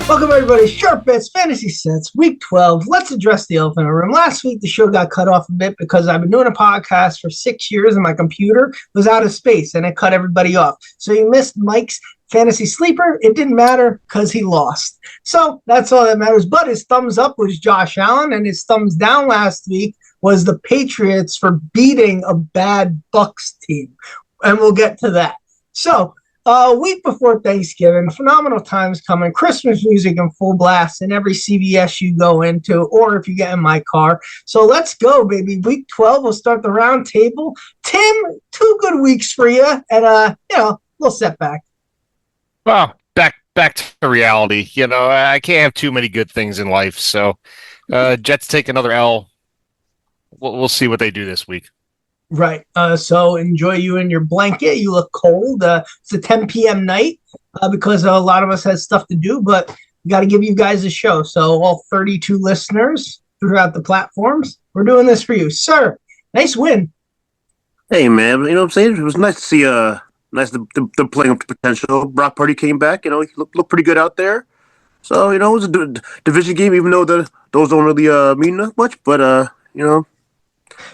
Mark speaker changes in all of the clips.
Speaker 1: Welcome, everybody. Sharp Bets Fantasy Sets, Week 12. Let's address the elephant in the room. Last week, the show got cut off a bit because I've been doing a podcast for 6 years and my computer was out of space and it cut everybody off. So you missed Mike's fantasy sleeper. It didn't matter because he lost. So that's all that matters. But his thumbs up was Josh Allen, and his thumbs down last week was the Patriots for beating a bad Bucs team. And we'll get to that. So, a week before Thanksgiving, phenomenal times coming, Christmas music in full blast in every CVS you go into, or if you get in my car. So let's go, baby. Week 12, we'll start the round table. Tim, 2 good weeks for you, and a little setback.
Speaker 2: Well, back to reality. I can't have too many good things in life. So, Jets take another L. We'll see what they do this week.
Speaker 1: Right. So enjoy you in your blanket. You look cold. It's a 10 p.m. night because a lot of us has stuff to do, but we got to give you guys a show. So all 32 listeners throughout the platforms, we're doing this for you. Sir, nice win.
Speaker 3: Hey, man. You know what I'm saying? It was nice to see the playing up to potential. Brock Purdy came back. He looked pretty good out there. So, it was a division game, even though those don't really mean much. But, it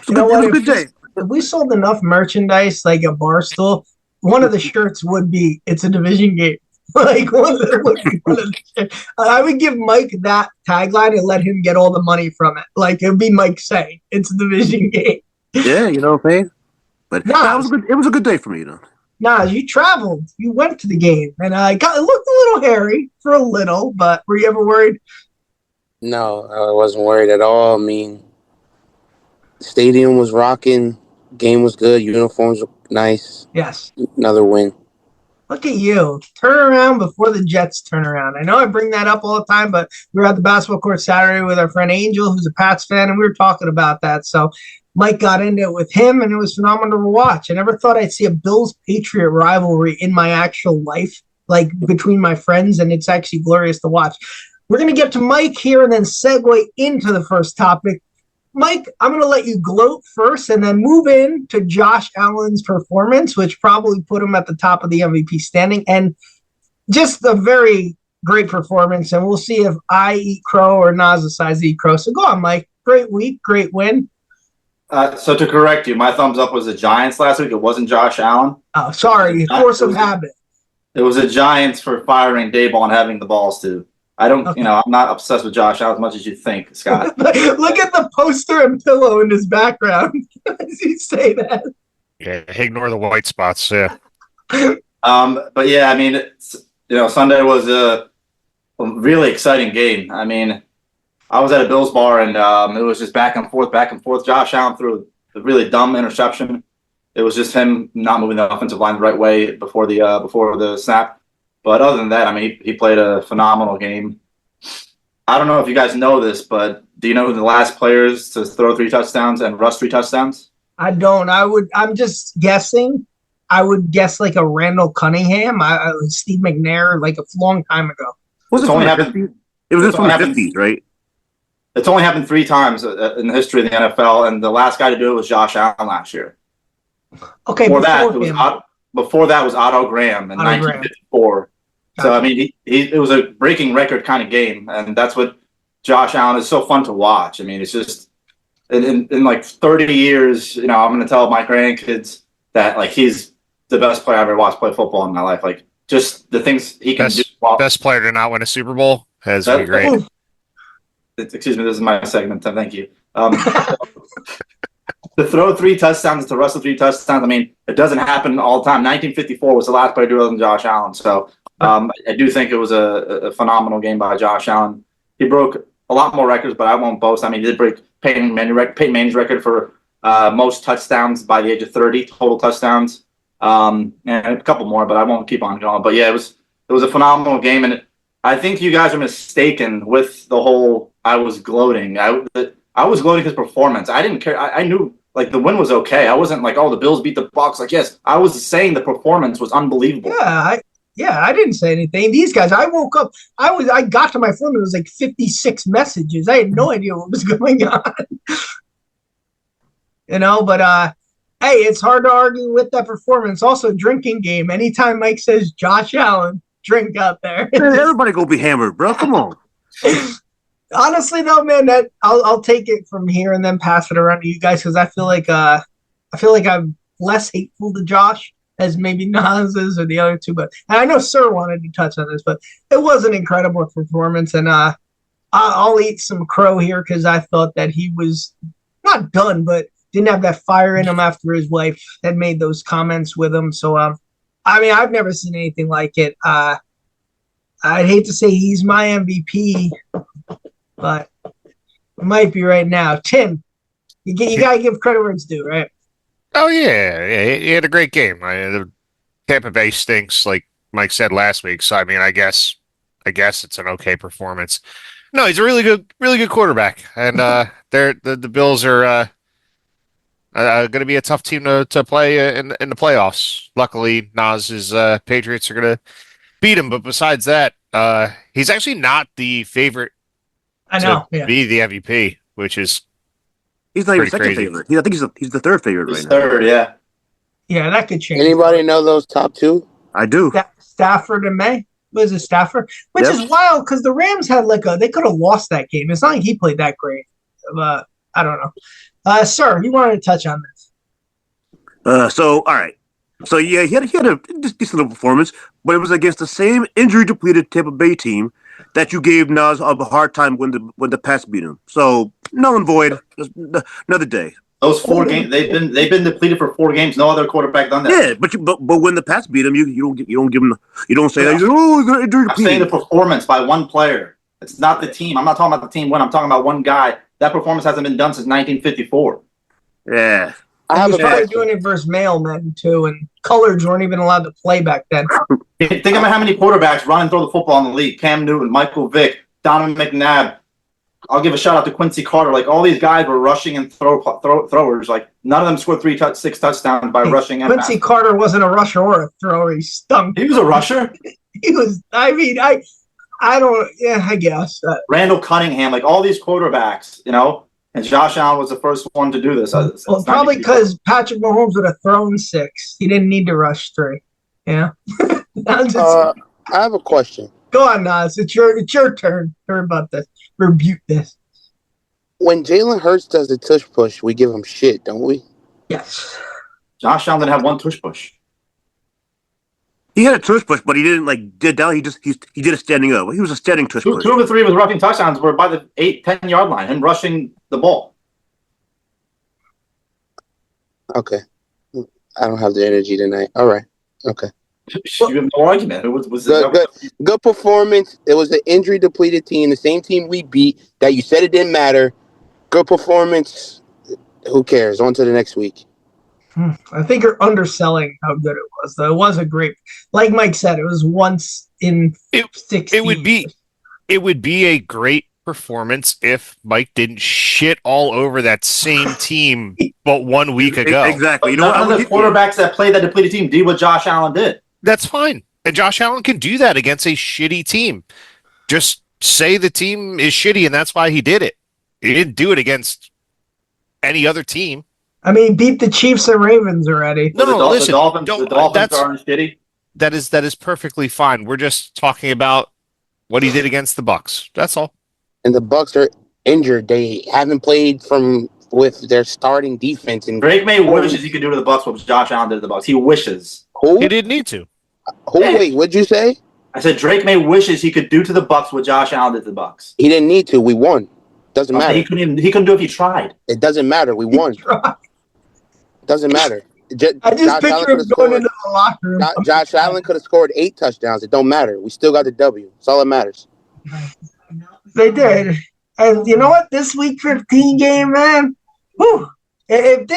Speaker 3: was a good day.
Speaker 1: If we sold enough merchandise like a Barstool, one of the shirts would be "It's a division game." Like one of the I would give Mike that tagline and let him get all the money from it. Like it would be Mike saying, "It's a division game."
Speaker 3: Yeah, you know what I'm saying. But it was a good day for me,
Speaker 1: Nah, you traveled. You went to the game, and it looked a little hairy for a little. But were you ever worried?
Speaker 4: No, I wasn't worried at all. I mean, the stadium was rocking. Game was good. Uniforms were nice.
Speaker 1: Yes.
Speaker 4: Another win.
Speaker 1: Look at you. Turn around before the Jets turn around. I know I bring that up all the time, but we were at the basketball court Saturday with our friend Angel, who's a Pats fan, and we were talking about that. So Mike got into it with him, and it was phenomenal to watch. I never thought I'd see a Bills-Patriot rivalry in my actual life, like between my friends, and it's actually glorious to watch. We're going to get to Mike here and then segue into the first topic. Mike, I'm going to let you gloat first and then move in to Josh Allen's performance, which probably put him at the top of the MVP standing. And just a very great performance. And we'll see if I eat crow or Nas decides to eat crow. So go on, Mike. Great week, great win.
Speaker 5: So to correct you, my thumbs up was the Giants last week. It wasn't Josh Allen.
Speaker 1: Oh, sorry. Force of habit.
Speaker 5: It was the Giants for firing Daboll and having the balls too. I don't,
Speaker 1: Okay.
Speaker 5: I'm not obsessed with Josh Allen as much as you think, Scott.
Speaker 1: Look at the poster and pillow in his background as you say that.
Speaker 2: Yeah, ignore the white spots. Yeah.
Speaker 5: But yeah, I mean, Sunday was a really exciting game. I mean, I was at a Bills bar and it was just back and forth. Josh Allen threw a really dumb interception. It was just him not moving the offensive line the right way before the snap. But other than that, I mean, he played a phenomenal game. I don't know if you guys know this, but do you know who the last players to throw 3 touchdowns and rush 3 touchdowns?
Speaker 1: I don't. I'm just guessing. I would guess like a Randall Cunningham, Steve McNair, like a long time ago.
Speaker 3: It was from the 50s, right?
Speaker 5: It's only happened 3 times in the history of the NFL, and the last guy to do it was Josh Allen last year.
Speaker 1: Okay,
Speaker 5: before that was Otto Graham in 1954. So, I mean, it was a breaking record kind of game, and that's what Josh Allen is so fun to watch. I mean, it's just in like 30 years, I'm going to tell my grandkids that, like, he's the best player I ever watched play football in my life. Like, just the things he can do.
Speaker 2: Best player to not win a Super Bowl has been great.
Speaker 5: Excuse me, this is my segment. Thank you. To throw 3 touchdowns, to wrestle 3 touchdowns, I mean, it doesn't happen all the time. 1954 was the last player to do it than Josh Allen. So I do think it was a phenomenal game by Josh Allen. He broke a lot more records, but I won't boast. I mean, he did break Peyton Manning's record for most touchdowns by the age of 30, total touchdowns, and a couple more, but I won't keep on going. But yeah, it was a phenomenal game, and I think you guys are mistaken with the whole I was gloating. I was gloating his performance. I didn't care. I knew. Like, the win was okay. I wasn't like, oh, the Bills beat the Bucs. Like, yes, I was saying the performance was unbelievable.
Speaker 1: Yeah, I didn't say anything. These guys, I woke up. I got to my phone. It was like 56 messages. I had no idea what was going on. But hey, it's hard to argue with that performance. Also, drinking game. Anytime Mike says Josh Allen, drink out there.
Speaker 3: Man, everybody go be hammered, bro. Come on.
Speaker 1: Honestly, though, man, that I'll take it from here and then pass it around to you guys because I feel like I'm less hateful to Josh as maybe Nas is or the other two. But and I know Sir wanted to touch on this, but it was an incredible performance, and I'll eat some crow here because I thought that he was not done, but didn't have that fire in him after his wife had made those comments with him. So, I mean, I've never seen anything like it. I'd hate to say he's my MVP, but it might be right now. Tim, you gotta give credit where it's due, right?
Speaker 2: Oh yeah, he had a great game. The Tampa Bay stinks, like Mike said last week. So I mean, I guess it's an okay performance. No, he's a really good quarterback, and the Bills are going to be a tough team to play in the playoffs. Luckily, Nas's Patriots are going to beat him, but besides that, he's actually not the favorite.
Speaker 1: I know.
Speaker 2: To be the MVP, which is
Speaker 3: He's not even
Speaker 2: pretty
Speaker 3: second
Speaker 2: crazy.
Speaker 3: favorite. I think he's the third favorite
Speaker 5: He's
Speaker 3: right now.
Speaker 5: third, yeah.
Speaker 1: Yeah, that could change.
Speaker 4: Anybody know those top two?
Speaker 3: I do.
Speaker 1: Stafford and May? Was it Stafford? Which
Speaker 3: Yep.
Speaker 1: is wild because the Rams had they could have lost that game. It's not like he played that great. I don't know. Sir, you wanted to touch on this.
Speaker 3: So all right. So yeah, he had a decent little performance, but it was against the same injury depleted Tampa Bay team that you gave Nas a hard time when the Pats beat him. So null and void. Just another day.
Speaker 5: Those 4 games, they've been depleted for 4 games. No other quarterback done that.
Speaker 3: Yeah, but when the Pats beat him, you don't give him, you don't say that. You say, oh, he's injury
Speaker 5: I'm saying the
Speaker 3: depleted.
Speaker 5: performance by one player. It's not the team. I'm not talking about the team win. I'm talking about one guy. That performance hasn't been done since 1954.
Speaker 3: Yeah.
Speaker 4: I
Speaker 1: He
Speaker 4: have
Speaker 1: was
Speaker 4: a
Speaker 1: probably
Speaker 4: question.
Speaker 1: doing it versus mailmen too, and colors weren't even allowed to play back then.
Speaker 5: Think about how many quarterbacks run and throw the football in the league. Cam Newton, Michael Vick, Donovan McNabb. I'll give a shout out to Quincy Carter. Like all these guys were rushing and throwers. Like none of them scored 6 touchdowns by rushing. And
Speaker 1: Quincy
Speaker 5: passing.
Speaker 1: Carter wasn't a rusher or a thrower. He stunk.
Speaker 5: He was a rusher.
Speaker 1: He was. I mean, I don't. Yeah, I guess.
Speaker 5: Randall Cunningham, like all these quarterbacks, and Josh Allen was the first one to do this.
Speaker 1: Well, probably because Patrick Mahomes would have thrown 6. He didn't need to rush 3. Yeah.
Speaker 4: I have a question.
Speaker 1: Go on, Nas. It's your turn. Hear about this. Rebuke this.
Speaker 4: When Jalen Hurts does the tush push, we give him shit, don't we?
Speaker 1: Yes.
Speaker 5: Josh Allen didn't have one tush push.
Speaker 3: He had a tush push, but he didn't did down. He did a standing up. He was a standing tush push.
Speaker 5: 2 of the 3 of his rushing touchdowns were by the 8-10 yard line. Him rushing the ball.
Speaker 4: Okay. I don't have the energy tonight. All right. Okay.
Speaker 5: You have no argument. It was
Speaker 4: Good performance. It was an injury depleted team, the same team we beat that you said it didn't matter. Good performance. Who cares? On to the next week.
Speaker 1: I think you're underselling how good it was, though. It was a great, like Mike said, it was once in 60.
Speaker 2: It would be a great performance if Mike didn't shit all over that same team but 1 week ago.
Speaker 3: Exactly. You know
Speaker 5: none of the quarterbacks that played that depleted team did what Josh Allen did.
Speaker 2: That's fine. And Josh Allen can do that against a shitty team. Just say the team is shitty and that's why he did it. He didn't do it against any other team.
Speaker 1: I mean, beat the Chiefs and Ravens already.
Speaker 2: No, listen.
Speaker 5: The Dolphins aren't shitty.
Speaker 2: That is perfectly fine. We're just talking about what he did against the Bucks. That's all.
Speaker 4: And the Bucks are injured. They haven't played with their starting defense. And
Speaker 5: Drake May wishes he could do to the Bucks what Josh Allen did to the Bucks. He wishes.
Speaker 4: who?
Speaker 2: He didn't need to.
Speaker 4: Who? Wait, what'd you say?
Speaker 5: I said Drake May wishes he could do to the Bucks what Josh Allen did to the Bucks.
Speaker 4: He didn't need to. We won. Doesn't matter.
Speaker 5: He couldn't do it if he tried.
Speaker 4: It doesn't matter. We won. Doesn't matter.
Speaker 1: I just picture him going into the locker room.
Speaker 4: Josh Allen could have scored 8 touchdowns. It don't matter. We still got the W. That's all that matters.
Speaker 1: They did. And you know what? This week 15 game, man. Whew. If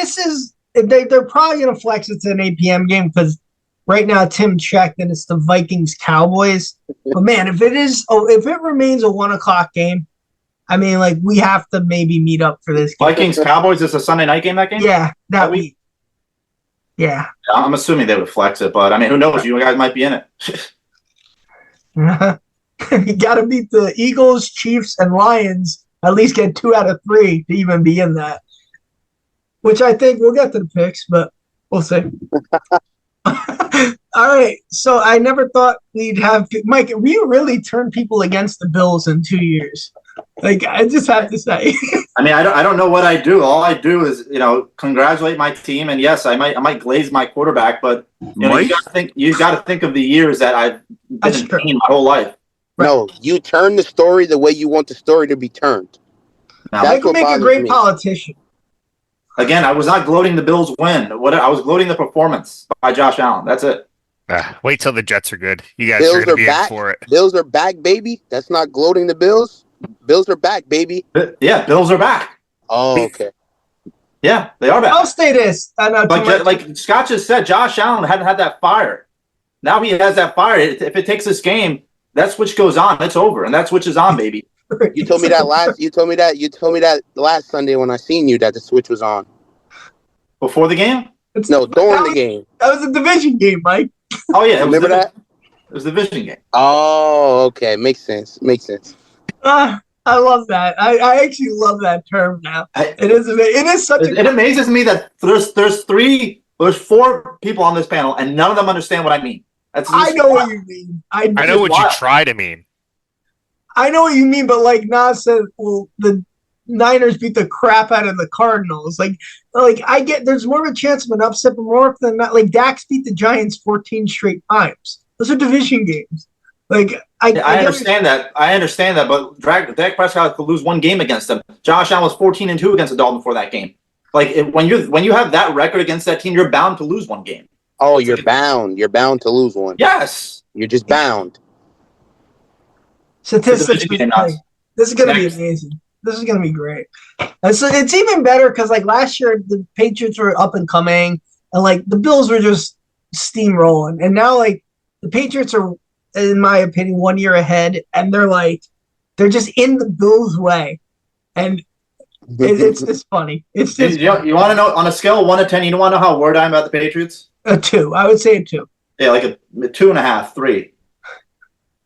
Speaker 1: they're probably going to flex it to an 8 p.m. game because right now Tim checked and it's the Vikings Cowboys. But man, if it remains a 1 o'clock game, I mean, like we have to maybe meet up for this game.
Speaker 5: Vikings Cowboys is a Sunday night game. That game.
Speaker 1: Yeah, that week. Yeah.
Speaker 5: I'm assuming they would flex it, but I mean, who knows? You guys might be in it.
Speaker 1: You got to beat the Eagles, Chiefs, and Lions. At least get 2 out of 3 to even be in that. Which I think we'll get to the picks, but we'll see. All right. So I never thought we'd have Mike. We really turned people against the Bills in 2 years. Like I just have to say.
Speaker 5: I mean, I don't know what I do. All I do is, congratulate my team, and yes, I might glaze my quarterback, but
Speaker 3: Mike?
Speaker 5: you got to think of the years that I've been
Speaker 1: That's
Speaker 5: in
Speaker 1: true.
Speaker 5: pain my whole life.
Speaker 4: No, you turn the story the way you want the story to be turned.
Speaker 5: Now,
Speaker 1: That
Speaker 4: That's
Speaker 1: could
Speaker 4: what
Speaker 1: make a
Speaker 4: bothers
Speaker 1: great
Speaker 4: me.
Speaker 1: politician.
Speaker 5: again, I was not gloating the Bills' win. What I was gloating the performance by Josh Allen. That's it.
Speaker 2: Wait till the Jets are good. You guys are
Speaker 4: Bills
Speaker 2: going to
Speaker 4: are
Speaker 2: be
Speaker 4: back.
Speaker 2: in for it.
Speaker 4: Bills are back, baby. That's not gloating the Bills. Bills are back, baby.
Speaker 5: Yeah, Bills are back.
Speaker 4: Oh, okay.
Speaker 5: Yeah, they are back.
Speaker 1: I'll say this. I know.
Speaker 5: Like Scott just said, Josh Allen hadn't had that fire. Now he has that fire. If it takes this game, that switch goes on. It's over, and that switch is on, baby.
Speaker 4: You told me that last. You told me that last Sunday when I seen you that the switch was on.
Speaker 5: Before the game?
Speaker 4: No, during the game.
Speaker 1: That was a division game, Mike.
Speaker 5: Oh yeah,
Speaker 4: Remember that?
Speaker 5: It was the division game.
Speaker 4: Oh, okay. Makes sense.
Speaker 1: I love that. I actually love that term now. It is such
Speaker 5: It
Speaker 1: a.
Speaker 5: amazes me that there's four people on this panel, and none of them understand what I mean.
Speaker 1: I know what you mean.
Speaker 2: I know what you try to mean.
Speaker 1: I know what you mean, but like Nas said, well, the Niners beat the crap out of the Cardinals. Like I get there's more of a chance of an upset, but more often than not, like Dax beat the Giants 14 straight times. Those are division games. Like I
Speaker 5: understand that. I understand that, but Dak Prescott could lose one game against them. Josh Allen was 14-2 against the Dolphins before that game. Like when you have that record against that team, you're bound to lose one game.
Speaker 4: Oh, you're bound. You're bound to lose one.
Speaker 5: Yes,
Speaker 4: You're just bound.
Speaker 1: statistically, this is going to be amazing. This is going to be great. And so it's even better because like last year the Patriots were up and coming, and like the Bills were just steamrolling, and now like the Patriots are, in my opinion, 1 year ahead, and they're just in the Bills' way, and it's just funny. It's just
Speaker 5: you want to know on a scale of 1 to 10. You don't want to know how worried I am about the Patriots?
Speaker 1: a 2. I would say a 2.
Speaker 5: Yeah, like a 2.5, 3.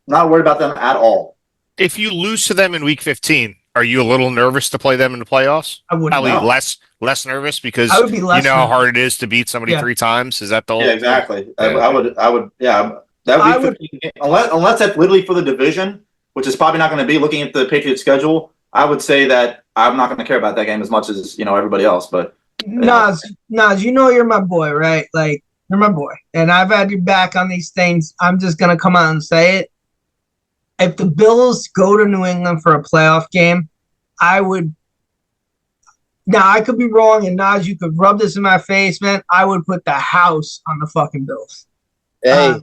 Speaker 5: Not worried about them at all.
Speaker 2: If you lose to them in Week 15, are you a little nervous to play them in the playoffs?
Speaker 1: I wouldn't.
Speaker 2: Probably
Speaker 5: know.
Speaker 2: less nervous because
Speaker 1: I would be less
Speaker 2: you know how
Speaker 1: nervous.
Speaker 2: hard it is to beat somebody 3 times. Is that the whole?
Speaker 5: Yeah, exactly.
Speaker 2: Yeah.
Speaker 5: I would. Yeah, that would be 15, unless that's literally for the division, which is probably not going to be. Looking at the Patriots' schedule, I would say that I'm not going to care about that game as much as everybody else. But
Speaker 1: Nas, you're my boy, right? Like you're my boy, and I've had your back on these things. I'm just gonna come out and say it. If the Bills go to New England for a playoff game, I would. Now I could be wrong, and Nas, you could rub this in my face, man. I would put the house on the fucking Bills.
Speaker 4: Hey,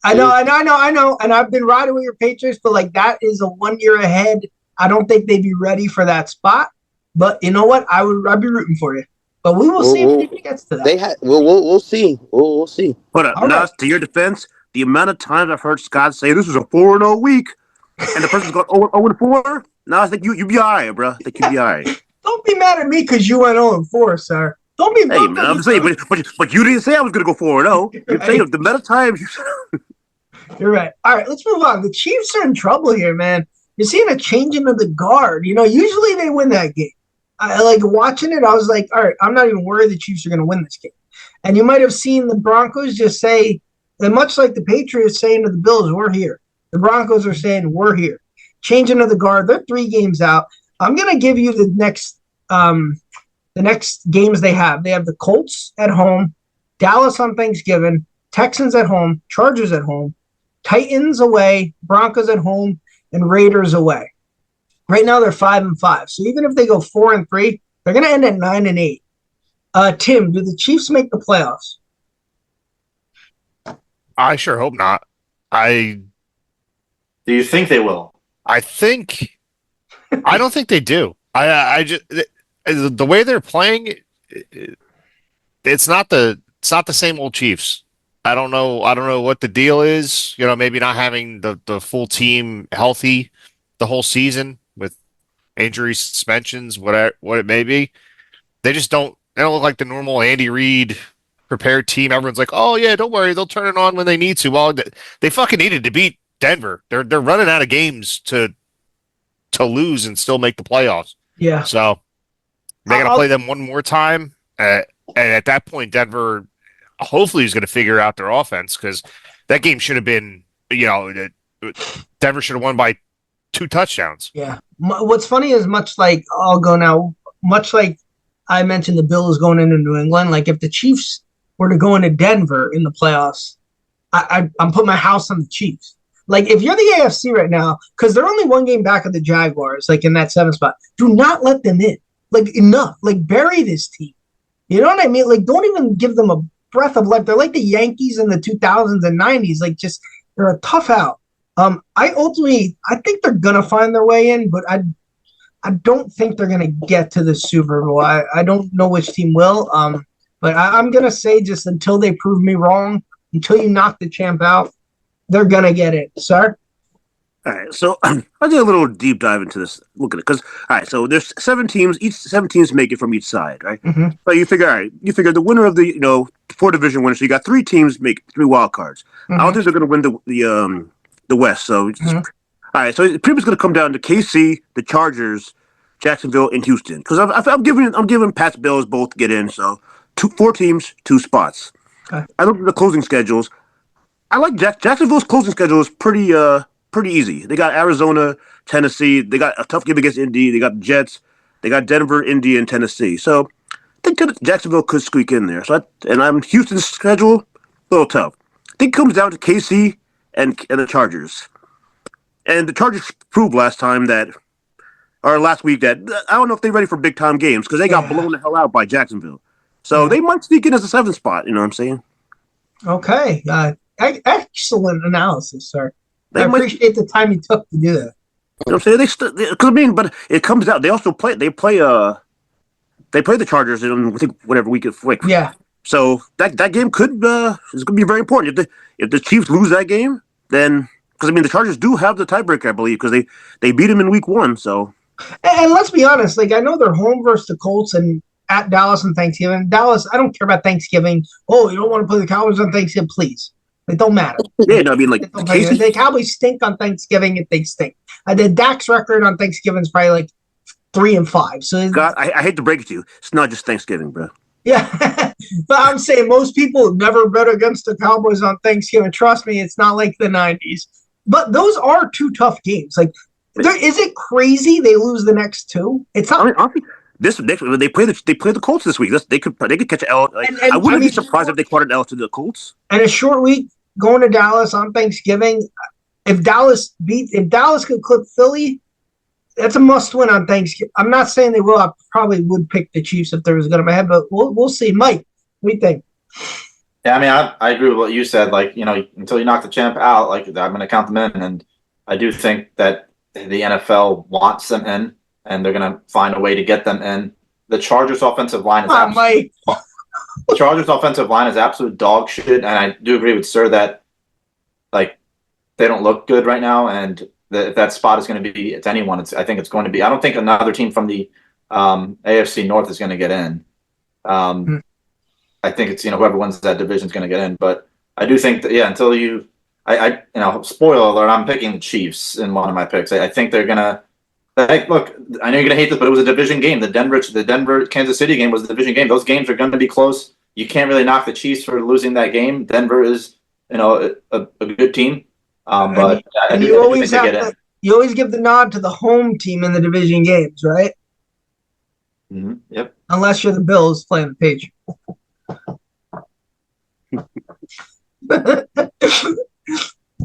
Speaker 1: I know, and I've been riding with your Patriots, but like that is a 1 year ahead. I don't think they'd be ready for that spot. But you know what? I'd be rooting for you. But we will see if it gets to that.
Speaker 4: We'll see. We'll see.
Speaker 3: But Nas, to your defense, the amount of times I've heard Scott say this is a 4-0 week, and the person's going 0-4. Now I think you be all right, bro. I think you be all right.
Speaker 1: Don't be mad at me because you went 0-4, sir. Don't be.
Speaker 3: Hey man, I'm saying, but you didn't say I was going to go 4-0. You're saying the amount of times you.
Speaker 1: You're right. All right, let's move on. The Chiefs are in trouble here, man. You're seeing a changing of the guard. Usually they win that game. I like watching it. I was like, all right, I'm not even worried the Chiefs are going to win this game. And you might have seen the Broncos just say, and much like the Patriots saying to the Bills, we're here. The Broncos are saying, we're here. Changing of the guard. They're 3 games out. I'm going to give you the next games they have. They have the Colts at home, Dallas on Thanksgiving, Texans at home, Chargers at home, Titans away, Broncos at home, and Raiders away. Right now they're 5-5. So even if they go 4-3, they're going to end at 9-8. Tim, do the Chiefs make the playoffs?
Speaker 2: I sure hope not.
Speaker 5: do you think they will?
Speaker 2: I don't think they do. I just the way they're playing, it's not the same old Chiefs. I don't know what the deal is. Maybe not having the full team healthy the whole season with injuries, suspensions, what it may be. They don't look like the normal Andy Reid prepared team. Everyone's like, oh yeah, don't worry, they'll turn it on when they need to. Well, they fucking needed to beat Denver. They're running out of games to lose and still make the playoffs.
Speaker 1: Yeah.
Speaker 2: So they're gonna play them one more time, and at that point, Denver hopefully is going to figure out their offense because that game should have been, Denver should have won by 2 touchdowns.
Speaker 1: Yeah. What's funny is much like I mentioned the Bills going into New England, like if the Chiefs were to go into Denver in the playoffs, I'm putting my house on the Chiefs. Like if you're the AFC right now, because they're only 1 game back of the Jaguars, like in that 7th spot, do not let them in. Like enough. Like bury this team. You know what I mean? Like don't even give them a breath of life. They're like the Yankees in the 2000s and 90s. Like just they're a tough out. I think they're gonna find their way in, but I don't think they're gonna get to the Super Bowl. I don't know which team will. But I'm gonna say just until they prove me wrong, until you knock the champ out, they're gonna get it, sir.
Speaker 3: All right, so I'll do a little deep dive into this. Look at it, because all right, so there's 7 teams. Each 7 teams make it from each side, right?
Speaker 1: Mm-hmm.
Speaker 3: So you figure the winner of the 4 division winners. So you got 3 teams make 3 wild cards.
Speaker 1: Mm-hmm.
Speaker 3: I don't think they're going to win the West. So all right, so it's pretty much going to come down to KC, the Chargers, Jacksonville, and Houston. Because I'm giving Pat's Bills both get in. So 4 teams, 2 spots.
Speaker 1: Okay.
Speaker 3: I looked at the closing schedules. I like Jacksonville's closing schedule is pretty easy. They got Arizona, Tennessee. They got a tough game against Indy. They got Jets. They got Denver, Indy, and Tennessee. So I think Jacksonville could squeak in there. So Houston's schedule a little tough. I think it comes down to KC and the Chargers. And the Chargers proved last week that I don't know if they're ready for big time games because they got blown the hell out by Jacksonville. So they might sneak in as a 7th spot. You know what I'm saying?
Speaker 1: Okay. Excellent analysis, sir. I appreciate the time you took to do that.
Speaker 3: You know what I'm saying? But it comes out. They also play the Chargers in I think whatever week it's like.
Speaker 1: Yeah.
Speaker 3: So that game is going to be very important. If the Chiefs lose that game, then because the Chargers do have the tiebreaker, I believe, because they beat them in week 1. So
Speaker 1: and let's be honest, like I know they're home versus the Colts and at Dallas on Thanksgiving. Dallas, I don't care about Thanksgiving. Oh, you don't want to play the Cowboys on Thanksgiving, please. It don't matter.
Speaker 3: Yeah, no, I mean, like
Speaker 1: the Cowboys stink on Thanksgiving if they stink. The Dak's record on Thanksgiving is probably like 3-5. So
Speaker 3: God, I hate to break it to you, it's not just Thanksgiving, bro.
Speaker 1: Yeah, but I'm saying most people never bet against the Cowboys on Thanksgiving. Trust me, it's not like the 90s. But those are 2 tough games. Like, is it crazy they lose the next 2? It's not.
Speaker 3: I mean, honestly, they play the Colts this week. They could catch an L. Like, I wouldn't be surprised if they caught an L to the Colts.
Speaker 1: And a short week going to Dallas on Thanksgiving. If Dallas could clip Philly, that's a must-win on Thanksgiving. I'm not saying they will. I probably would pick the Chiefs if there was a gun in my head, but we'll see. Mike, what do you think?
Speaker 5: Yeah, I mean, I agree with what you said. Like, until you knock the champ out, like I'm going to count them in, and I do think that the NFL wants them in, and they're going to find a way to get them in. The Chargers' offensive line is the Chargers' offensive line is absolute dog shit, and I do agree with Sir that like they don't look good right now, and if that spot is going to be it's anyone. I think it's going to be. I don't think another team from the AFC North is going to get in. I think it's whoever wins that division is going to get in, but I do think that until I spoiler alert, I'm picking the Chiefs in one of my picks. I think they're going to. Look, I know you're going to hate this, but it was a division game. The Denver Kansas City game was a division game. Those games are going to be close. You can't really knock the Chiefs for losing that game. Denver is a good team. But
Speaker 1: you always give the nod to the home team in the division games, right?
Speaker 5: Mm-hmm. Yep.
Speaker 1: Unless you're the Bills playing the Patriots.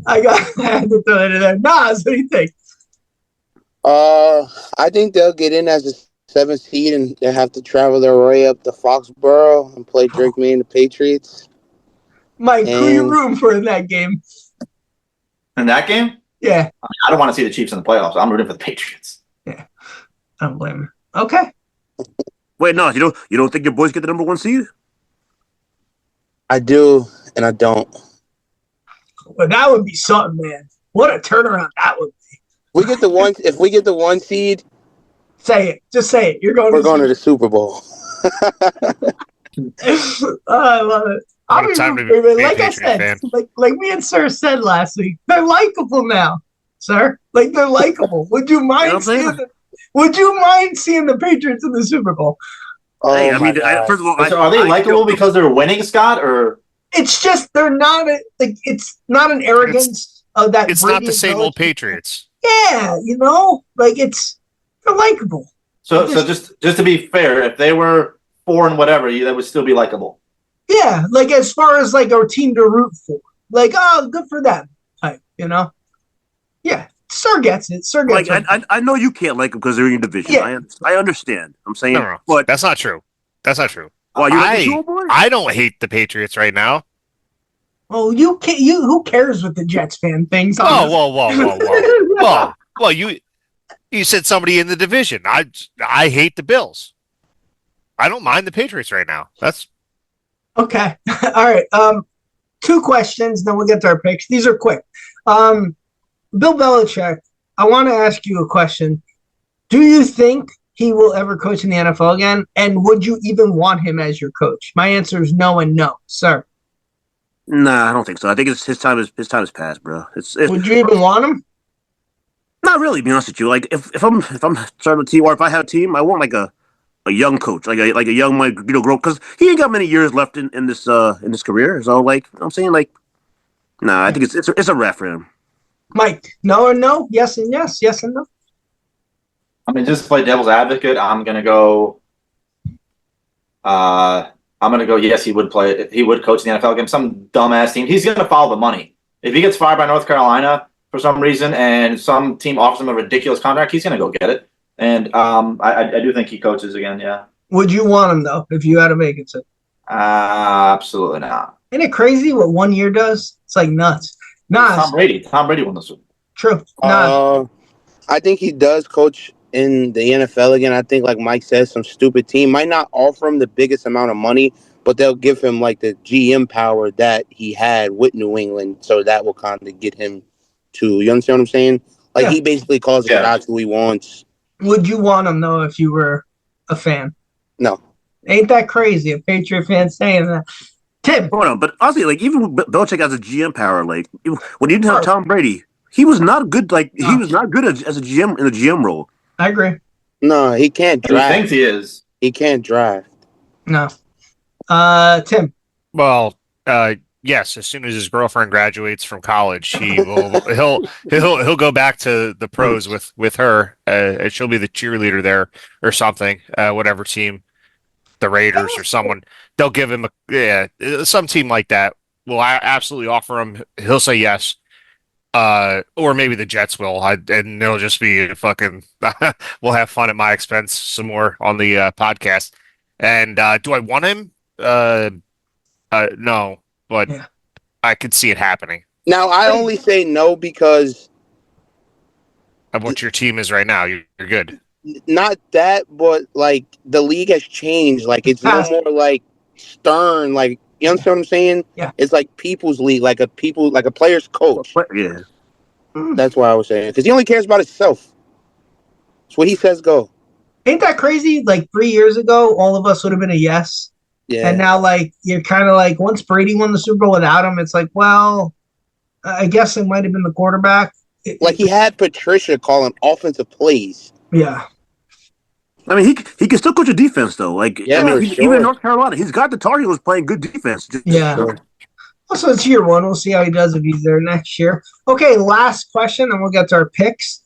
Speaker 1: I had to throw that in there. Nas, what do you think?
Speaker 4: I think they'll get in as a 7th seed and they have to travel their way up to Foxborough and play Drake May and the Patriots.
Speaker 1: Mike, who you rooting for in that game?
Speaker 5: In that game?
Speaker 1: Yeah.
Speaker 5: I don't want to see the Chiefs in the playoffs. I'm rooting for the Patriots.
Speaker 1: Yeah. I don't blame him. Okay.
Speaker 3: Wait, no, you don't think your boys get the number 1 seed?
Speaker 4: I do, and I don't.
Speaker 1: Well, that would be something, man. What a turnaround that would be.
Speaker 4: If we get the 1 seed,
Speaker 1: say it. Just say it. We're
Speaker 4: going to the Super Bowl.
Speaker 1: I love it. Like I said, like me and Sir said last week, they're likable now, sir. Like they're likable. Would you mind seeing the Patriots in the Super Bowl?
Speaker 4: Oh,
Speaker 3: hey, I mean, first of all,
Speaker 5: are they likable because they're winning, Scott, or
Speaker 1: It's just they're not it's not an arrogance of that.
Speaker 2: It's
Speaker 1: Brady
Speaker 2: not the
Speaker 1: and
Speaker 2: same old
Speaker 1: Belichick.
Speaker 2: Patriots.
Speaker 1: Yeah, they're likable.
Speaker 5: So just to be fair, if they were 4 and whatever, that would still be likable.
Speaker 1: Yeah, like as far as like our team to root for, like good for them type. Yeah, Sir gets it. Sir gets
Speaker 3: Like
Speaker 1: it.
Speaker 3: I know you can't like them because they're in your division.
Speaker 1: Yeah.
Speaker 3: I understand. I'm saying,
Speaker 2: No.
Speaker 3: but
Speaker 2: That's not true. That's not true.
Speaker 3: why you like the Super Bowl?
Speaker 2: I don't hate the Patriots right now.
Speaker 1: Oh, you can't. Who cares what the Jets fan thinks?
Speaker 2: Whoa. Well, you said somebody in the division. I hate the Bills. I don't mind the Patriots right now. That's
Speaker 1: Okay. All right. 2 questions, then we'll get to our picks. These are quick. Bill Belichick, I want to ask you a question. Do you think he will ever coach in the NFL again? And would you even want him as your coach? My answer is no and no, sir.
Speaker 3: Nah, I don't think so. I think his time is past, bro. It's
Speaker 1: Would you even want him?
Speaker 3: not really, to be honest with you. Like if I'm starting a team, or if I have a team, I want like a young coach, like a young grow, because he ain't got many years left in this career. So like I'm saying, like, nah, I think it's a wrap for him.
Speaker 1: Mike, no and no, yes and yes, yes and no.
Speaker 5: I mean, just to play devil's advocate, I'm gonna go. Yes, he would play. He would coach the NFL game. Some dumbass team. He's gonna follow the money. If he gets fired by North Carolina for some reason, and some team offers him a ridiculous contract, he's gonna go get it. And I do think he coaches again. Yeah.
Speaker 1: Would you want him though if you had a vacancy?
Speaker 5: Absolutely not.
Speaker 1: Isn't it crazy what 1 year does? It's like nuts. Nas,
Speaker 5: Tom Brady won the Super Bowl.
Speaker 1: true. Nas,
Speaker 4: I think he does coach in the NFL again. I think, like Mike says, some stupid team might not offer him the biggest amount of money, but they'll give him like the GM power that he had with New England, so that will kind of get him to. You understand what I'm saying? Like he basically calls the shots who he wants.
Speaker 1: would you want him though if you were a fan?
Speaker 4: No.
Speaker 1: Ain't that crazy? A Patriot fan saying that. Tim.
Speaker 3: Hold on, but honestly, like even Belichick has a GM power. Like when he didn't have Tom Brady, he was not good. Like he was not good as a GM in the GM role.
Speaker 1: I agree.
Speaker 4: No, he can't drive.
Speaker 5: He thinks he is.
Speaker 4: He can't drive.
Speaker 1: No. Tim.
Speaker 2: well, yes. As soon as his girlfriend graduates from college, he'll go back to the pros with her. And she'll be the cheerleader there or something. Whatever team, the Raiders or someone. They'll give him some team like that will absolutely offer him. He'll say yes. Or maybe the Jets will, and it'll just be a fucking. We'll have fun at my expense some more on the podcast. And do I want him? No, but I could see it happening.
Speaker 4: Now, I only say no because
Speaker 2: Of what your team is right now, you're good.
Speaker 4: not that, but like the league has changed. Like it's no more like stern. Like you understand what I'm saying?
Speaker 1: Yeah.
Speaker 4: It's like people's league, like a player's coach.
Speaker 3: Yeah.
Speaker 4: That's why I was saying, because he only cares about himself. It's what he says go.
Speaker 1: Ain't that crazy? Like 3 years ago, all of us would have been a yes.
Speaker 4: Yeah.
Speaker 1: And now, like, you're kind of like, once Brady won the Super Bowl without him, it's like, well, I guess it might have been the quarterback.
Speaker 4: Like he had Patricia calling offensive plays.
Speaker 1: Yeah.
Speaker 3: I mean, he can still coach a defense though. Like even in North Carolina, he's got the target was playing good defense.
Speaker 1: Yeah. Also, it's year 1. We'll see how he does if he's there next year. Okay, last question, and we'll get to our picks.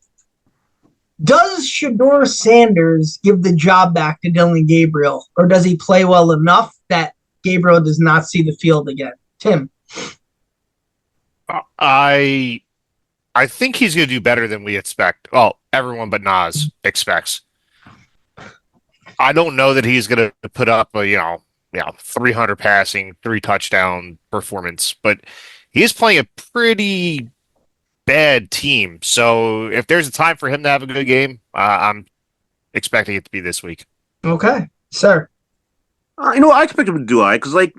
Speaker 1: Does SHEDEUR Sanders give the job back to Dylan Gabriel, or does he play well enough that Gabriel does not see the field again? Tim.
Speaker 2: I think he's going to do better than we expect. Well, everyone but Nas expects. I don't know that he's going to put up a 300 passing, 3 touchdown performance, but he's playing a pretty bad team. So if there's a time for him to have a good game, I'm expecting it to be this week.
Speaker 1: Okay, sir.
Speaker 3: I expect him to do all right because, like,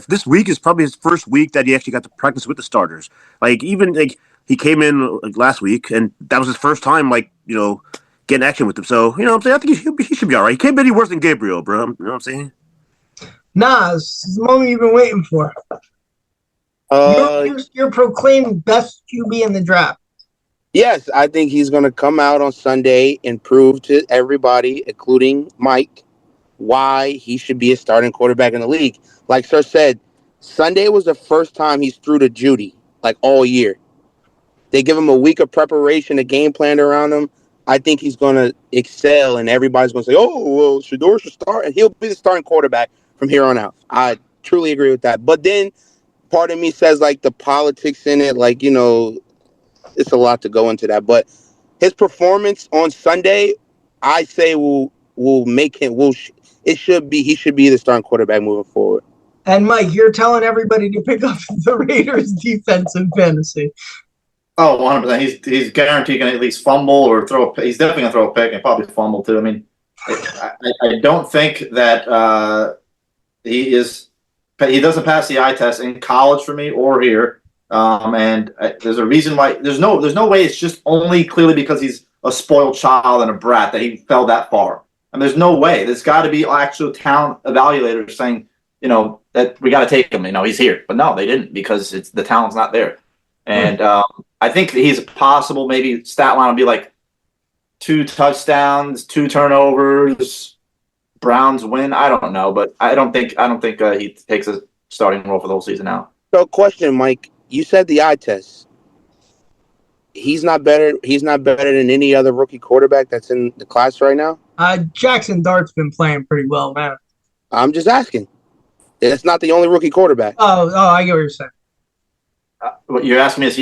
Speaker 3: this week is probably his first week that he actually got to practice with the starters. Like, even like he came in last week, and that was his first time, getting action with them. So, what I'm saying, I think he should be all right. He can't be any worse than Gabriel, bro. You know what I'm saying?
Speaker 1: Nas, this is the moment you've been waiting for. You're proclaimed best QB in the draft.
Speaker 4: Yes, I think he's going to come out on Sunday and prove to everybody, including Mike, why he should be a starting quarterback in the league. Like Sir said, Sunday was the first time he's through to Judy, like all year. They give him a week of preparation, a game plan around him. I think he's going to excel, and everybody's going to say, oh, well, SHEDEUR should start, and he'll be the starting quarterback from here on out. I truly agree with that. But then part of me says, like, the politics in it, like, you know, it's a lot to go into that. But his performance on Sunday, I say will make him, he should be the starting quarterback moving forward.
Speaker 1: And Mike, you're telling everybody to pick up the Raiders defense in fantasy.
Speaker 5: Oh, 100%. He's guaranteed going to at least fumble or throw a. He's definitely going to throw a pick and probably fumble too. I mean, I don't think that he doesn't pass the eye test in college for me or here. And there's a reason why. There's no way it's just only clearly because he's a spoiled child and a brat that he fell that far. I mean, there's no way. There's got to be actual talent evaluators saying, you know, that we got to take him. You know, he's here. But no, they didn't because the talent's not there. And I think he's possible. Maybe stat line will be like 2 touchdowns, 2 turnovers. Browns win. I don't know, but I don't think he takes a starting role for the whole season now.
Speaker 4: So, question, Mike. You said the eye test. He's not better. He's not better than any other rookie quarterback that's in the class right now.
Speaker 1: Jackson Dart's been playing pretty well, man.
Speaker 4: I'm just asking. It's not the only rookie quarterback.
Speaker 1: Oh, I get what you're saying.
Speaker 5: What you're asking me is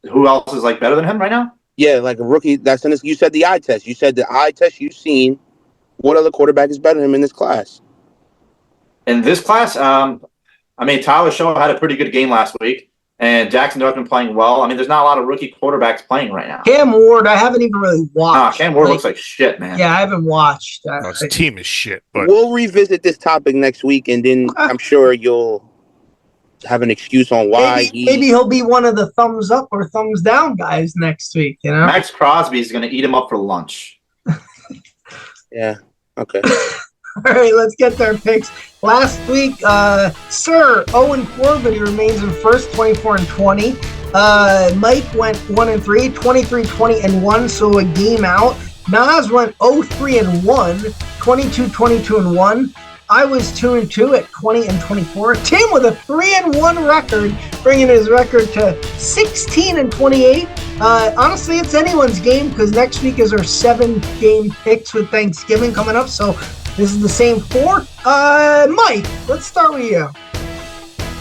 Speaker 5: who else is like better than him right now?
Speaker 4: Yeah, like a rookie that's in this. You said the eye test. You said the eye test you've seen. What other quarterback is better than him in this class?
Speaker 5: In this class, I mean, Tyler Show had a pretty good game last week, and Jackson Dart's been playing well. I mean, there's not a lot of rookie quarterbacks playing right now.
Speaker 1: Cam Ward, I haven't even really watched.
Speaker 5: Cam Ward looks like shit, man.
Speaker 1: Yeah, I haven't watched.
Speaker 2: His team is shit. But
Speaker 4: we'll revisit this topic next week, and then I'm sure you'll have an excuse on why.
Speaker 1: Maybe he'll be one of the thumbs up or thumbs down guys next week. You know,
Speaker 5: Max Crosby is going to eat him up for lunch.
Speaker 4: Yeah. Okay.
Speaker 1: All right, let's get their picks. Last week, Sir Owen Corbett, he remains in first, 24-20. Mike went 1-3, 23-20-1, so a game out. Nas went 0-3-1, 22-22-1. I was 2-2 at 20-24. Tim with a 3-1 record, bringing his record to 16-28. Honestly, it's anyone's game because next week is our 7-game picks with Thanksgiving coming up. So this is the same 4. Mike, let's start with you.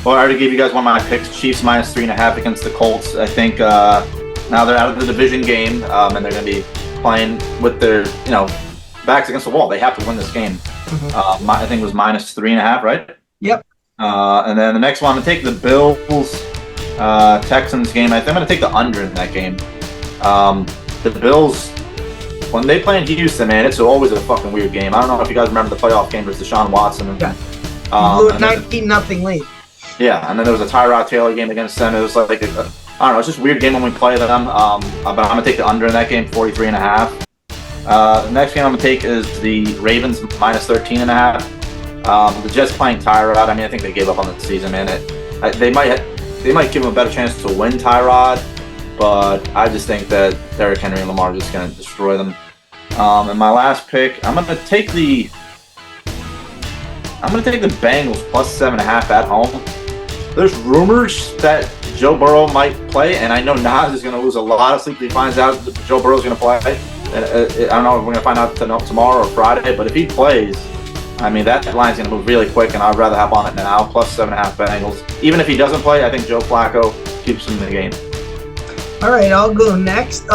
Speaker 5: Well, I already gave you guys one of my picks. Chiefs minus 3.5 against the Colts. I think now they're out of the division game and they're going to be playing with their backs against the wall. They have to win this game. Mm-hmm. I think it was minus 3.5, right?
Speaker 1: Yep.
Speaker 5: And then the next one, I'm going to take the Bills Texans game. I'm going to take the under in that game. The Bills, when they play in Houston, man, it's always a fucking weird game. I don't know if you guys remember the playoff game versus Deshaun Watson.
Speaker 1: Yeah. Blew it 19-0 lead.
Speaker 5: Yeah, and then there was a Tyrod Taylor game against them. It was like I don't know, it's just a weird game when we play them. But I'm going to take the under in that game, 43.5. The next game I'm going to take is the Ravens minus 13.5. The Jets playing Tyrod. I mean, I think they gave up on the season, man. They might give them a better chance to win Tyrod, but I just think that Derrick Henry and Lamar are just going to destroy them. And my last pick, I'm going to take the Bengals plus 7.5 at home. There's rumors that Joe Burrow might play, and I know Nas is going to lose a lot of sleep if he finds out that Joe Burrow's going to play. And I don't know if we're going to find out tomorrow or Friday, but if he plays, I mean, that line's going to move really quick, and I'd rather hop on it now, plus 7.5 Bengals. Even if he doesn't play, I think Joe Flacco keeps him in the game.
Speaker 1: All right, I'll go next.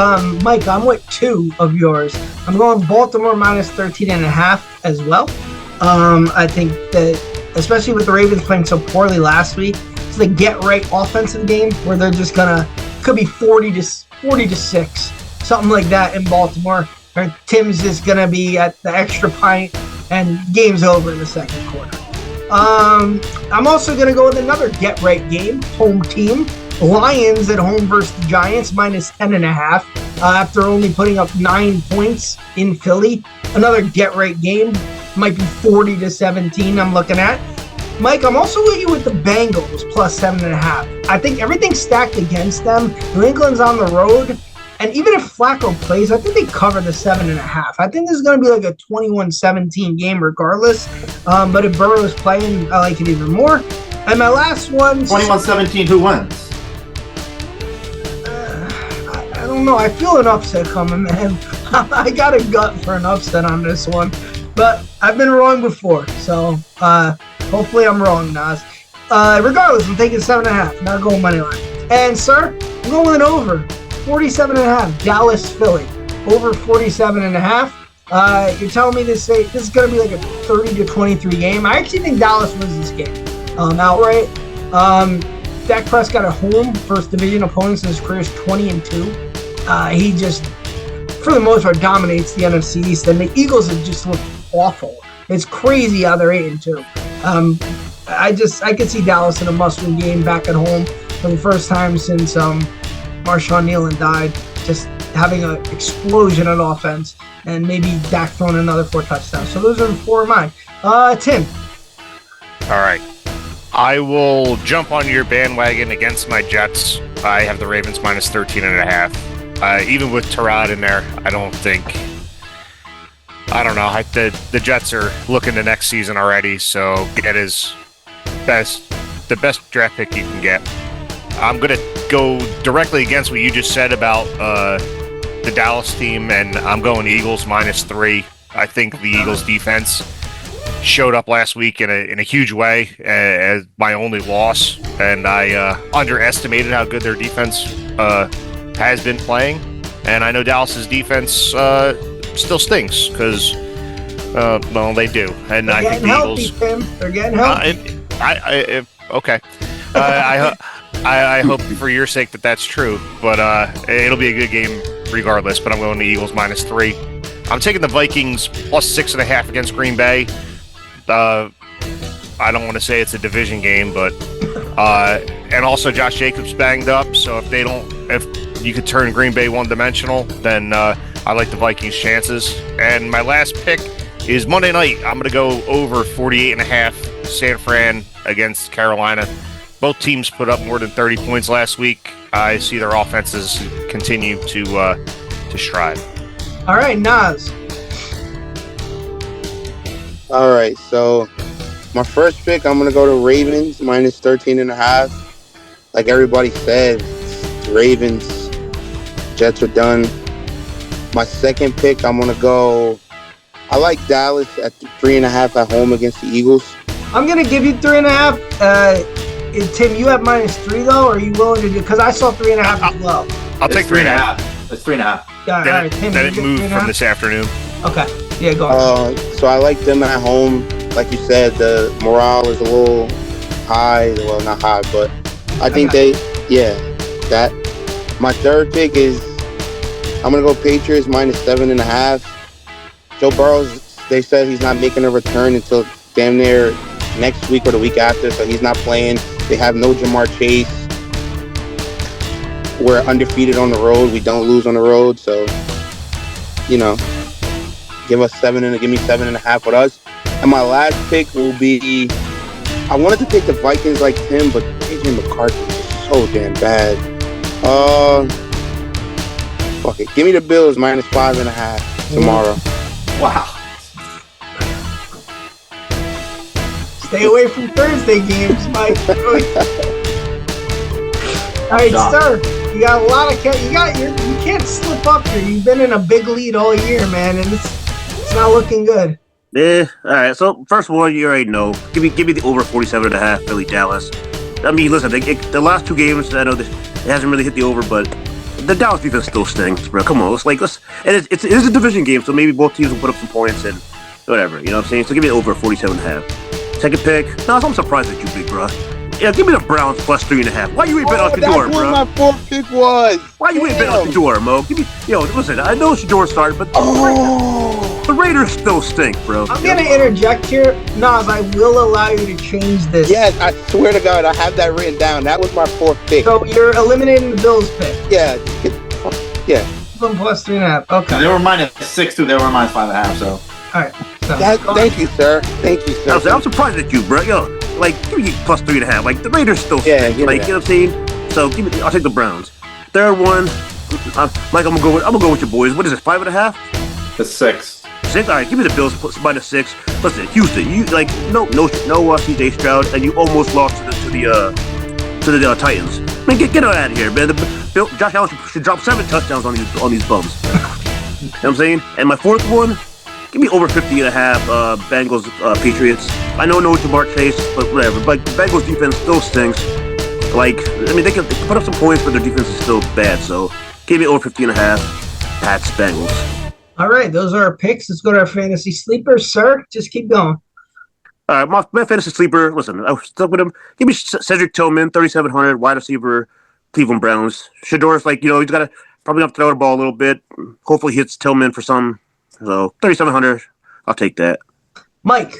Speaker 1: Mike, I'm with 2 of yours. I'm going Baltimore minus 13.5 as well. I think that, especially with the Ravens playing so poorly last week, it's the get-right offensive game where they're just could be 40 to 6, something like that in Baltimore. Or Tim's just going to be at the extra pint and game's over in the second quarter. I'm also going to go with another get-right game, home team. Lions at home versus the Giants, minus 10.5, after only putting up 9 points in Philly. Another get-right game, might be 40 to 17 I'm looking at. Mike, I'm also with you with the Bengals, plus 7.5. I think everything's stacked against them. New England's on the road. And even if Flacco plays, I think they cover the 7.5. I think this is going to be like a 21-17 game regardless. But if Burrow is playing, I like it even more. And my last one.
Speaker 5: 21-17, who wins?
Speaker 1: I don't know. I feel an upset coming, man. I got a gut for an upset on this one. But I've been wrong before. So hopefully I'm wrong, Nas. Regardless, I'm taking 7.5. Not going money line. And, sir, I'm going with an over. 47.5. Dallas, Philly. Over 47.5. You're telling me this is going to be like a 30-23 game. I actually think Dallas wins this game outright. Dak Prescott at home, first division opponents in his career is 20-2. He just, for the most part, dominates the NFC East, and the Eagles have just looked awful. It's crazy how they're 8-2. I could see Dallas in a must-win game back at home for the first time since Marshawn Nealon died. Just having an explosion on offense, and maybe Dak throwing another 4 touchdowns. So those are 4 of mine. Tim.
Speaker 2: All right. I will jump on your bandwagon against my Jets. I have the Ravens minus 13.5. Even with Tyrod in there, I don't know. The Jets are looking to next season already, so get the best draft pick you can get. I'm going to go directly against what you just said about the Dallas team, and I'm going Eagles minus 3. I think the Eagles defense showed up last week in a huge way as my only loss, and I underestimated how good their defense has been playing. And I know Dallas's defense still stinks because, well, they do. And I think the Eagles.
Speaker 1: Tim. They're getting healthy.
Speaker 2: Okay. I hope for your sake that's true, but it'll be a good game regardless. But I'm going to Eagles minus 3. I'm taking the Vikings plus 6.5 against Green Bay. I don't want to say it's a division game, but and also Josh Jacobs banged up. So if you could turn Green Bay one-dimensional, then I like the Vikings' chances. And my last pick is Monday night. I'm going to go over 48.5 San Fran against Carolina. Both teams put up more than 30 points last week. I see their offenses continue to strive.
Speaker 1: All right, Nas.
Speaker 4: All right, so my first pick, I'm going to go to Ravens minus 13.5. Like everybody said, it's Ravens. Jets are done. My second pick, I'm going to go, I like Dallas at 3.5 at home against the Eagles.
Speaker 1: I'm going to give you 3.5. Tim, you have minus 3 though, or are you willing to do? Because I saw 3.5 as well.
Speaker 2: I'll take 3.5.
Speaker 5: It's 3.5.
Speaker 1: Yeah, all right, Tim,
Speaker 2: Then it moved from this afternoon.
Speaker 1: Okay, yeah, go on.
Speaker 4: So I like them at home. Like you said, the morale is a little high. Well, not high, but I think that. My third pick is I'm gonna go Patriots minus 7.5. Joe Burrows, they said he's not making a return until damn near next week or the week after, so he's not playing. They have no Jamar Chase. We're undefeated on the road. We don't lose on the road, so give me 7.5 with us. And my last pick will be, I wanted to take the Vikings like Tim, but AJ McCarthy is so damn bad. Fuck it. Give me the Bills minus 5.5 tomorrow.
Speaker 5: Wow.
Speaker 1: Stay away from Thursday games, Mike. All right, sir. You got a lot of you can't slip up here. You've been in a big lead all year, man, and it's not looking good.
Speaker 3: Yeah, all right. So first of all, you already know. Give me the over 47.5 Philly Dallas. I mean, listen, the last 2 games, I know that it hasn't really hit the over, but the Dallas defense still stinks, bro. Come on, and it is a division game, so maybe both teams will put up some points and whatever. You know what I'm saying? So give me the over 47.5. Second pick. No, I'm surprised at you, big bro. Yeah, give me the Browns plus 3.5. Why you ain't betting on SHEDEUR, bro?
Speaker 4: That's what my fourth pick was.
Speaker 3: Why you ain't betting on SHEDEUR, Mo? Give me, listen, I know SHEDEUR started, but the Raiders still stink, bro.
Speaker 1: I'm gonna interject here, Nas. I will allow you to change this.
Speaker 4: Yes, I swear to God, I have that written down. That was my fourth pick.
Speaker 1: So you're eliminating the Bills pick.
Speaker 4: Yeah.
Speaker 1: Plus 3.5. Okay.
Speaker 5: They were minus 6 too. They were minus 5.5. So.
Speaker 1: All right. So,
Speaker 4: Thank you, sir.
Speaker 3: I'm surprised at you, bro. Give me plus 3.5. Like the Raiders still stink.
Speaker 4: Yeah,
Speaker 3: you know what I'm saying? So I'll take the Browns. Third one, Mike, I'm gonna go with your boys. What is it? 5.5?
Speaker 5: It's 6.
Speaker 3: 6. All right, give me the Bills plus minus 6. Listen, Houston, you no CJ Stroud, and you almost lost to to the Titans. Man, get out of here, man. Josh Allen should drop 7 touchdowns on these bums. You know what I'm saying? And my fourth one, give me over 50.5 Bengals Patriots. I know no Jamar Chase, but whatever. But the Bengals defense still stinks. Like, I mean, they can put up some points, but their defense is still bad. So give me over 50.5 Pats Bengals.
Speaker 1: All right, those are our picks. Let's go to our fantasy sleepers, sir. Just keep going.
Speaker 3: All right, my fantasy sleeper. Listen, I was stuck with him. Give me Cedric Tillman, 3,700 wide receiver, Cleveland Browns. SHEDEUR's like, he's got to probably have to throw the ball a little bit. Hopefully, he hits Tillman for some. So 3,700, I'll take that.
Speaker 1: Mike.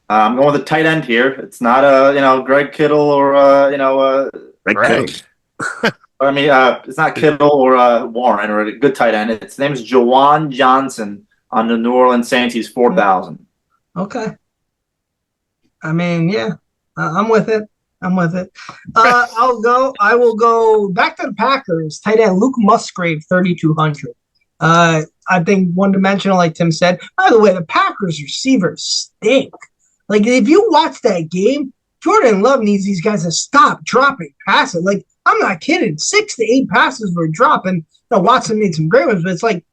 Speaker 5: I'm going with a tight end here. It's not Greg Kittle or
Speaker 3: Greg Kittle.
Speaker 5: I mean, it's not Kittle or Warren or a good tight end. His name is Jawan Johnson on the New Orleans Saints. He's 4,000.
Speaker 1: Okay. I mean, yeah, I'm with it. I will go back to the Packers. Tight end Luke Musgrave, 3,200. I think one-dimensional, like Tim said. By the way, the Packers receivers stink. Like, if you watch that game, Jordan Love needs these guys to stop dropping passes. Like, I'm not kidding. 6 to 8 passes were dropping. Watson made some great ones, but it's like,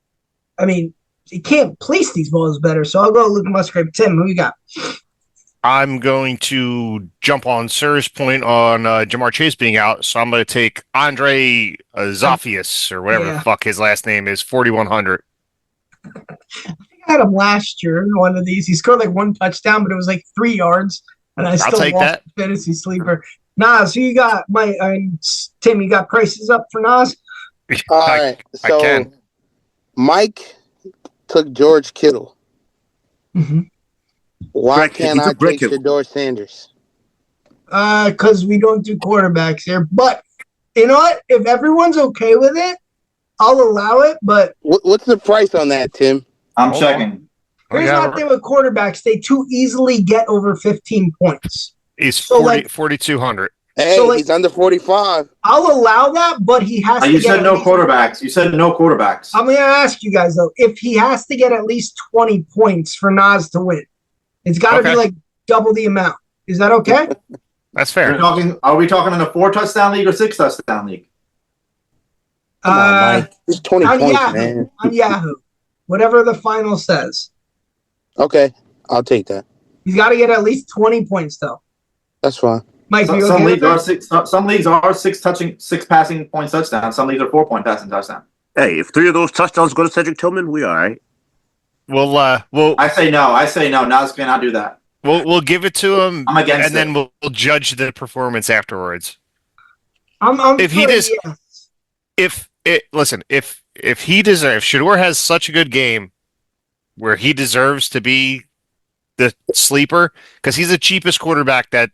Speaker 1: I mean, he can't place these balls better. So I'll go Luke Musgrave. Tim, who you got?
Speaker 2: I'm going to jump on Sir's point on Jamar Chase being out, so I'm going to take Andre Zophius, or whatever the fuck his last name is, 4,100.
Speaker 1: I think I had him last year in one of these. He scored like 1 touchdown, but it was like 3 yards, and I still lost the fantasy sleeper. Nas, who you got? Tim, you got prices up for Nas?
Speaker 4: All right, so
Speaker 2: I can.
Speaker 4: Mike took George Kittle.
Speaker 1: Mm-hmm.
Speaker 4: Why can't I take SHEDEUR Sanders?
Speaker 1: Because we don't do quarterbacks here. But you know what? If everyone's okay with it, I'll allow it. But
Speaker 4: what's the price on that, Tim?
Speaker 5: I'm checking.
Speaker 1: Here's my thing with quarterbacks. They too easily get over 15 points.
Speaker 2: He's 4,200.
Speaker 4: Hey, so he's under 45.
Speaker 1: I'll allow that, but he has to
Speaker 5: get said no quarterbacks. You said no quarterbacks.
Speaker 1: I'm going to ask you guys, though, if he has to get at least 20 points for Nas to win, it's got to be like double the amount. Is that okay?
Speaker 2: That's fair.
Speaker 5: Are we talking in a 4-touchdown league or 6-touchdown league?
Speaker 4: Come on, Mike. It's 20 points,
Speaker 1: Yahoo,
Speaker 4: man.
Speaker 1: On Yahoo. Whatever the final says.
Speaker 4: Okay, I'll take that.
Speaker 1: He's got to get at least 20 points, though.
Speaker 4: That's fine.
Speaker 1: Mike,
Speaker 5: some leagues are six passing point touchdowns. Some leagues are 4-point passing touchdown.
Speaker 3: Hey, if 3 of those touchdowns go to Cedric Tillman, we all right.
Speaker 2: We'll
Speaker 5: I say no. Nas cannot do that.
Speaker 2: We'll give it to him.
Speaker 5: I'm against
Speaker 2: and then we'll judge the performance afterwards.
Speaker 1: If he does,
Speaker 2: if he deserves, SHEDEUR has such a good game where he deserves to be the sleeper because he's the cheapest quarterback that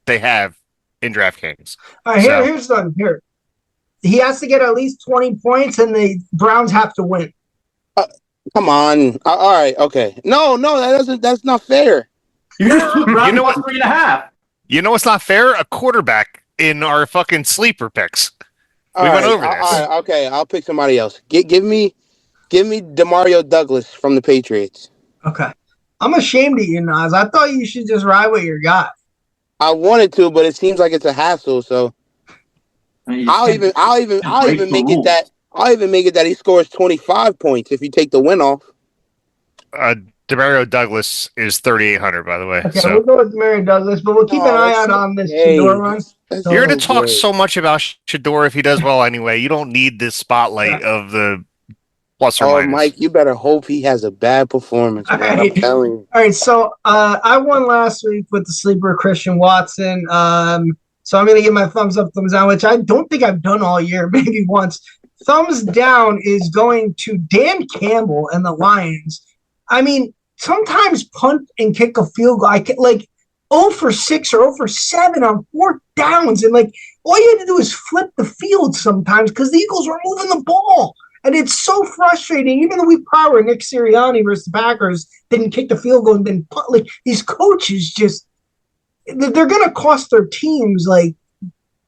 Speaker 2: they have in DraftKings.
Speaker 1: All right, here's something. Here, he has to get at least 20 points, and the Browns have to win.
Speaker 4: Come on. All right. Okay. No, that's not fair.
Speaker 5: You know what? 3.5.
Speaker 2: You know what's not fair? A quarterback in our fucking sleeper picks. We went over this.
Speaker 4: All right. Okay. I'll pick somebody else. Give me Demario Douglas from the Patriots.
Speaker 1: Okay. I'm ashamed of you, Nas. I thought you should just ride with your guy.
Speaker 4: I wanted to, but it seems like it's a hassle. So I'll even make it that. I'll even make it that he scores 25 points if you take the win off.
Speaker 2: Demario Douglas is 3,800, by the way.
Speaker 1: Okay, we'll go with Demario Douglas, but we'll keep an eye out on this SHEDEUR run.
Speaker 2: You're going to talk so much about SHEDEUR if he does well anyway. You don't need this spotlight of the plus or minus.
Speaker 4: Mike, you better hope he has a bad performance. Man. I'm telling you.
Speaker 1: All right, so I won last week with the sleeper Christian Watson. So I'm going to give my thumbs up, thumbs down, which I don't think I've done all year, maybe once. Thumbs down is going to Dan Campbell and the Lions. I mean, sometimes punt and kick a field goal. I can, 0 for 6 or 0 for 7 on 4th downs. And, all you had to do is flip the field sometimes because the Eagles were moving the ball. And it's so frustrating. Even the week prior, Nick Sirianni versus the Packers didn't kick the field goal and then punt. These coaches just – they're going to cost their teams,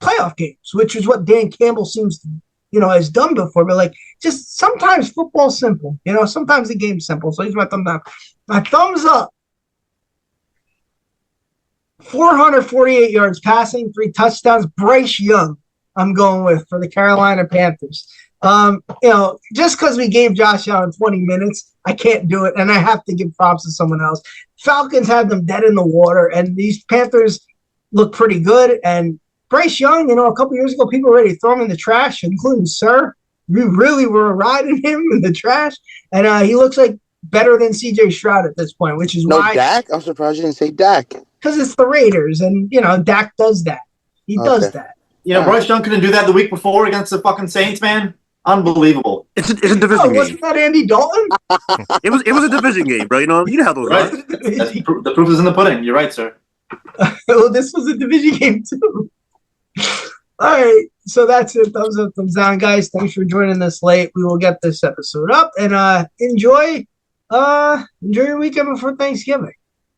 Speaker 1: playoff games, which is what Dan Campbell seems to – has done before, but just sometimes football's simple. Sometimes the game's simple. So here's my thumbs down. My thumbs up. 448 yards passing, 3 touchdowns. Bryce Young, I'm going with for the Carolina Panthers. Just because we gave Josh Allen 20 minutes, I can't do it, and I have to give props to someone else. Falcons had them dead in the water, and these Panthers look pretty good. And Bryce Young, a couple years ago, people were ready to throw him in the trash, including Sir. We really were riding him in the trash, and he looks like better than C.J. Stroud at this point, which is why.
Speaker 4: Dak? I'm surprised you didn't say Dak.
Speaker 1: Because it's the Raiders, and, Dak does that. He does that.
Speaker 5: Bryce Young couldn't do that the week before against the fucking Saints, man. Unbelievable.
Speaker 3: It's a division game.
Speaker 1: Wasn't that Andy Dalton?
Speaker 3: It was a division game, bro. You know how those
Speaker 5: right. The proof is in the pudding. You're right, sir.
Speaker 1: Well, this was a division game too. All right, so that's it. Thumbs up, thumbs down, guys. Thanks for joining us late. We will get this episode up, and enjoy your weekend before Thanksgiving.